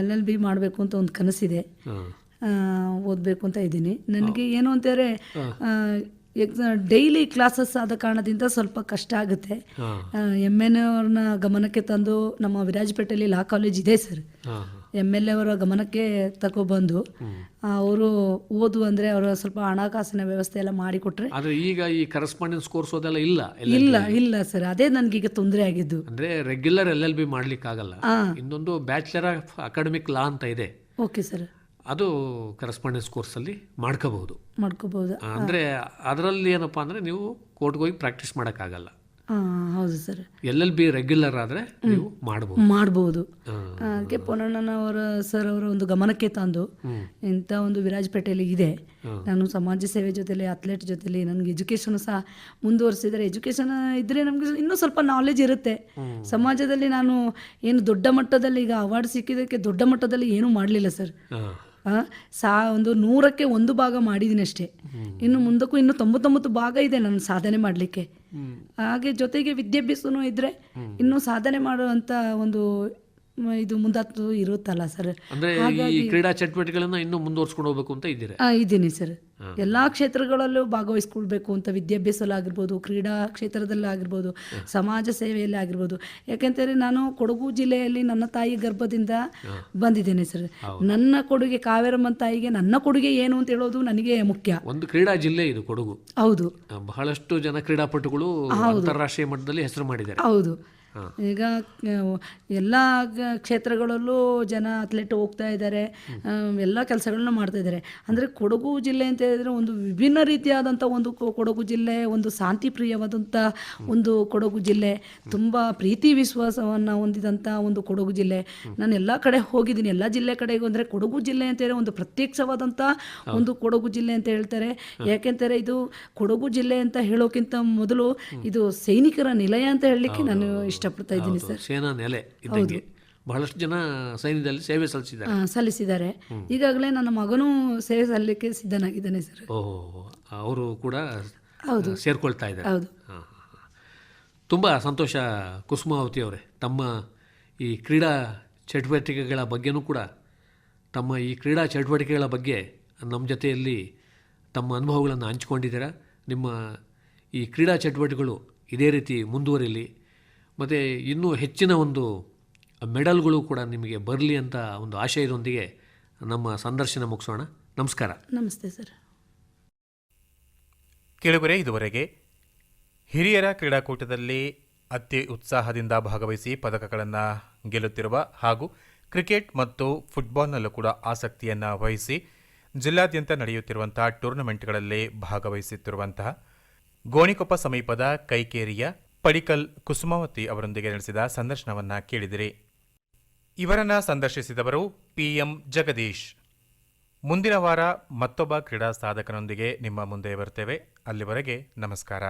S3: LLB ಮಾಡಬೇಕು ಅಂತ ಒಂದು ಕನಸಿದೆ, ಓದಬೇಕು ಅಂತ ಇದ್ದೀನಿ. ನನಗೆ ಏನು ಅಂತಂದರೆ ಡೈಲಿ ಕ್ಲಾಸಸ್ ಆದ ಕಾರಣದಿಂದ ಸ್ವಲ್ಪ ಕಷ್ಟ ಆಗುತ್ತೆ. MN ಅವ್ರನ್ನ ಗಮನಕ್ಕೆ ತಂದು, ನಮ್ಮ ವಿರಾಜಪೇಟೆಯಲ್ಲಿ ಲಾ ಕಾಲೇಜ್ ಇದೆ ಸರ್, MLA ಅವರ ಗಮನಕ್ಕೆ ತಗೊಬಂದು ಅವರು ಓದು ಅಂದರೆ ಅವರ ಸ್ವಲ್ಪ ಹಣಕಾಸಿನ ವ್ಯವಸ್ಥೆ ಎಲ್ಲ ಮಾಡಿಕೊಟ್ರೆ.
S2: ಆದರೆ ಈಗ ಈ ಕರೆಸ್ಪಾಂಡೆನ್ಸ್ ಕೋರ್ಸ್ ಓದೆಲ್ಲ
S3: ಇಲ್ಲ ಸರ್, ಅದೇ ನನಗೀಗ ತೊಂದರೆ ಆಗಿದ್ದು.
S2: ಅಂದರೆ ರೆಗ್ಯುಲರ್ LLB ಮಾಡ್ಲಿಕ್ಕೆ ಆಗಲ್ಲ. ಇನ್ನೊಂದು ಬ್ಯಾಚುಲರ್ ಆಫ್ ಅಕಾಡೆಮಿಕ್ ಲಾ ಅಂತ ಇದೆ.
S3: ಓಕೆ ಸರ್,
S2: ಅದು ಕರೆಸ್ಪಾಂಡೆನ್ಸ್ ಕೋರ್ಸಲ್ಲಿ ಮಾಡ್ಕೋಬಹುದು. ಅಂದರೆ ಅದರಲ್ಲಿ ಏನಪ್ಪ ಅಂದರೆ ನೀವು ಕೋರ್ಟ್ಗೆ ಹೋಗಿ ಪ್ರಾಕ್ಟೀಸ್ ಮಾಡೋಕ್ಕಾಗಲ್ಲ.
S3: ಹೌದು ಸರ್.
S2: LLB ರೆಗ್ಯುಲರ್ ಆದರೆ ನೀವು
S3: ಮಾಡ್ಬೋದು. ಅದಕ್ಕೆ ಪೊನ್ನಣ್ಣನವರ ಸರ್ ಅವರ ಒಂದು ಗಮನಕ್ಕೆ ತಂದು, ಇಂಥ ಒಂದು ವಿರಾಜಪೇಟೆಯಲ್ಲಿ ಇದೆ, ನಾನು ಸಮಾಜ ಸೇವೆ ಜೊತೆಲಿ ಅಥ್ಲೆಟ್ ಜೊತೆಲಿ ನನಗೆ ಎಜುಕೇಷನ್ ಸಹ ಮುಂದುವರಿಸಿದರೆ, ಎಜುಕೇಷನ್ ಇದ್ದರೆ ನಮಗೆ ಇನ್ನೂ ಸ್ವಲ್ಪ ನಾಲೆಜ್ ಇರುತ್ತೆ ಸಮಾಜದಲ್ಲಿ. ನಾನು ಏನು ದೊಡ್ಡ ಮಟ್ಟದಲ್ಲಿ ಈಗ ಅವಾರ್ಡ್ ಸಿಕ್ಕಿದ್ದಕ್ಕೆ ದೊಡ್ಡ ಮಟ್ಟದಲ್ಲಿ ಏನೂ ಮಾಡಲಿಲ್ಲ ಸರ್. ಒಂದು 100ಕ್ಕೆ 1 ಭಾಗ ಮಾಡಿದ್ದೀನಿ ಅಷ್ಟೇ. ಇನ್ನು ಮುಂದಕ್ಕೂ ಇನ್ನೂ 99 ಭಾಗ ಇದೆ ನನ್ನ ಸಾಧನೆ ಮಾಡಲಿಕ್ಕೆ. ಹಾಗೆ ಜೊತೆಗೆ ವಿದ್ಯಾಭ್ಯಾಸನೂ ಇದ್ದರೆ ಇನ್ನೂ ಸಾಧನೆ ಮಾಡುವಂಥ ಒಂದು ಇದು ಮುಂದಾತು ಇರುತ್ತಲ್ಲ ಸರ್.
S2: ಈ ಕ್ರೀಡಾ ಚಟುವಟಿಕೆಗಳನ್ನ ಇನ್ನೂ ಮುಂದುವರಿಸ್ಕೊಂಡು ಹೋಗ್ಬೇಕು ಅಂತ
S3: ಇದ್ದೀನಿ ಸರ್. ಎಲ್ಲ ಕ್ಷೇತ್ರಗಳಲ್ಲೂ ಭಾಗವಹಿಸ್ಕೊಳ್ಬೇಕು ಅಂತ, ವಿದ್ಯಾಭ್ಯಾಸದಲ್ಲಾಗಿರ್ಬೋದು, ಕ್ರೀಡಾ ಕ್ಷೇತ್ರದಲ್ಲಾಗಿರ್ಬೋದು, ಸಮಾಜ ಸೇವೆಯಲ್ಲಿ ಆಗಿರ್ಬೋದು. ಯಾಕೆಂದರೆ ನಾನು ಕೊಡಗು ಜಿಲ್ಲೆಯಲ್ಲಿ ನನ್ನ ತಾಯಿ ಗರ್ಭದಿಂದ ಬಂದಿದ್ದೇನೆ ಸರ್. ನನ್ನ ಕೊಡುಗೆ, ಕಾವೇರಮ್ಮನ ತಾಯಿಗೆ ನನ್ನ ಕೊಡುಗೆ ಏನು ಅಂತ ಹೇಳೋದು ನನಗೆ ಮುಖ್ಯ.
S2: ಒಂದು ಕ್ರೀಡಾ ಜಿಲ್ಲೆ ಇದು ಕೊಡಗು.
S3: ಹೌದು,
S2: ಬಹಳಷ್ಟು ಜನ ಕ್ರೀಡಾಪಟುಗಳು ಅಂತಾರಾಷ್ಟ್ರೀಯ ಮಟ್ಟದಲ್ಲಿ ಹೆಸರು ಮಾಡಿದ್ದಾರೆ.
S3: ಹೌದು. ಈಗ ಎಲ್ಲ ಕ್ಷೇತ್ರಗಳಲ್ಲೂ ಜನ ಅಥ್ಲೆಟ್ ಹೋಗ್ತಾ ಇದ್ದಾರೆ, ಎಲ್ಲ ಕೆಲಸಗಳನ್ನ ಮಾಡ್ತಾ ಇದ್ದಾರೆ. ಅಂದರೆ ಕೊಡಗು ಜಿಲ್ಲೆ ಅಂತ ಹೇಳಿದರೆ ಒಂದು ವಿಭಿನ್ನ ರೀತಿಯಾದಂಥ ಒಂದು ಕೊಡಗು ಜಿಲ್ಲೆ, ಒಂದು ಶಾಂತಿ ಪ್ರಿಯವಾದಂಥ ಒಂದು ಕೊಡಗು ಜಿಲ್ಲೆ, ತುಂಬ ಪ್ರೀತಿ ವಿಶ್ವಾಸವನ್ನು ಹೊಂದಿದಂಥ ಒಂದು ಕೊಡಗು ಜಿಲ್ಲೆ. ನಾನು ಎಲ್ಲ ಕಡೆ ಹೋಗಿದ್ದೀನಿ, ಎಲ್ಲ ಜಿಲ್ಲೆ ಕಡೆಗೂ. ಅಂದರೆ ಕೊಡಗು ಜಿಲ್ಲೆ ಅಂತ ಹೇಳಿ ಒಂದು ಪ್ರತ್ಯಕ್ಷವಾದಂಥ ಒಂದು ಕೊಡಗು ಜಿಲ್ಲೆ ಅಂತ ಹೇಳ್ತಾರೆ. ಯಾಕೆಂದರೆ ಇದು ಕೊಡಗು ಜಿಲ್ಲೆ ಅಂತ ಹೇಳೋಕ್ಕಿಂತ ಮೊದಲು ಇದು ಸೈನಿಕರ ನಿಲಯ ಅಂತ ಹೇಳಲಿಕ್ಕೆ ನಾನು ಇಷ್ಟಪಡ್ತಾ ಇದ್ದೀನಿ ಸರ್.
S2: ಸೇನಾ ನೆಲೆ ಇದ್ದಂಗೆ ಬಹಳಷ್ಟು ಜನ ಸೈನ್ಯದಲ್ಲಿ ಸೇವೆ
S3: ಸಲ್ಲಿಸಿದ್ದಾರೆ. ಈಗಾಗಲೇ ನನ್ನ ಮಗನೂ ಸೇವೆ ಸಲ್ಲಿಕ್ಕೆ ಸಿದ್ಧನಾಗಿದ್ದಾನೆ ಸರ್.
S2: ಅವರು ಕೂಡ ಸೇರ್ಕೊಳ್ತಾ ಇದ್ದಾರೆ.
S3: ಹೌದು.
S2: ತುಂಬ ಸಂತೋಷ ಕುಸುಮಾವತಿ ಅವರೇ, ತಮ್ಮ ಈ ಕ್ರೀಡಾ ಚಟುವಟಿಕೆಗಳ ಬಗ್ಗೆನೂ ಕೂಡ, ತಮ್ಮ ಈ ಕ್ರೀಡಾ ಚಟುವಟಿಕೆಗಳ ಬಗ್ಗೆ ನಮ್ಮ ಜೊತೆಯಲ್ಲಿ ತಮ್ಮ ಅನುಭವಗಳನ್ನು ಹಂಚಿಕೊಂಡಿದ್ದೀರಾ. ನಿಮ್ಮ ಈ ಕ್ರೀಡಾ ಚಟುವಟಿಕೆಗಳು ಇದೇ ರೀತಿ ಮುಂದುವರಿಲಿ, ಮತ್ತು ಇನ್ನೂ ಹೆಚ್ಚಿನ ಒಂದು ಮೆಡಲ್ಗಳು ಕೂಡ ನಿಮಗೆ ಬರಲಿ ಅಂತ ಒಂದು ಆಶಯದೊಂದಿಗೆ ನಮ್ಮ ಸಂದರ್ಶನ ಮುಗಿಸೋಣ. ನಮಸ್ಕಾರ.
S3: ನಮಸ್ತೆ ಸರ್.
S4: ಕೇಳುಗರೆ, ಇದುವರೆಗೆ ಹಿರಿಯರ ಕ್ರೀಡಾಕೂಟದಲ್ಲಿ ಅತಿ ಉತ್ಸಾಹದಿಂದ ಭಾಗವಹಿಸಿ ಪದಕಗಳನ್ನು ಗೆಲ್ಲುತ್ತಿರುವ ಹಾಗೂ ಕ್ರಿಕೆಟ್ ಮತ್ತು ಫುಟ್ಬಾಲ್ನಲ್ಲೂ ಕೂಡ ಆಸಕ್ತಿಯನ್ನು ವಹಿಸಿ ಜಿಲ್ಲಾದ್ಯಂತ ನಡೆಯುತ್ತಿರುವಂಥ ಟೂರ್ನಮೆಂಟ್ಗಳಲ್ಲಿ ಭಾಗವಹಿಸುತ್ತಿರುವಂತಹ ಗೋಣಿಕೊಪ್ಪ ಸಮೀಪದ ಕೈಕೇರಿಯ ಪಡಿಕಲ್ ಕುಸುಮಾವತಿ ಅವರೊಂದಿಗೆ ನಡೆಸಿದ ಸಂದರ್ಶನವನ್ನು ಕೇಳಿದಿರಿ. ಇವರನ್ನು ಸಂದರ್ಶಿಸಿದವರು PM ಜಗದೀಶ್. ಮುಂದಿನ ವಾರ ಮತ್ತೊಬ್ಬ ಕ್ರೀಡಾ ಸಾಧಕನೊಂದಿಗೆ ನಿಮ್ಮ ಮುಂದೆ ಬರ್ತೇವೆ. ಅಲ್ಲಿವರೆಗೆ ನಮಸ್ಕಾರ.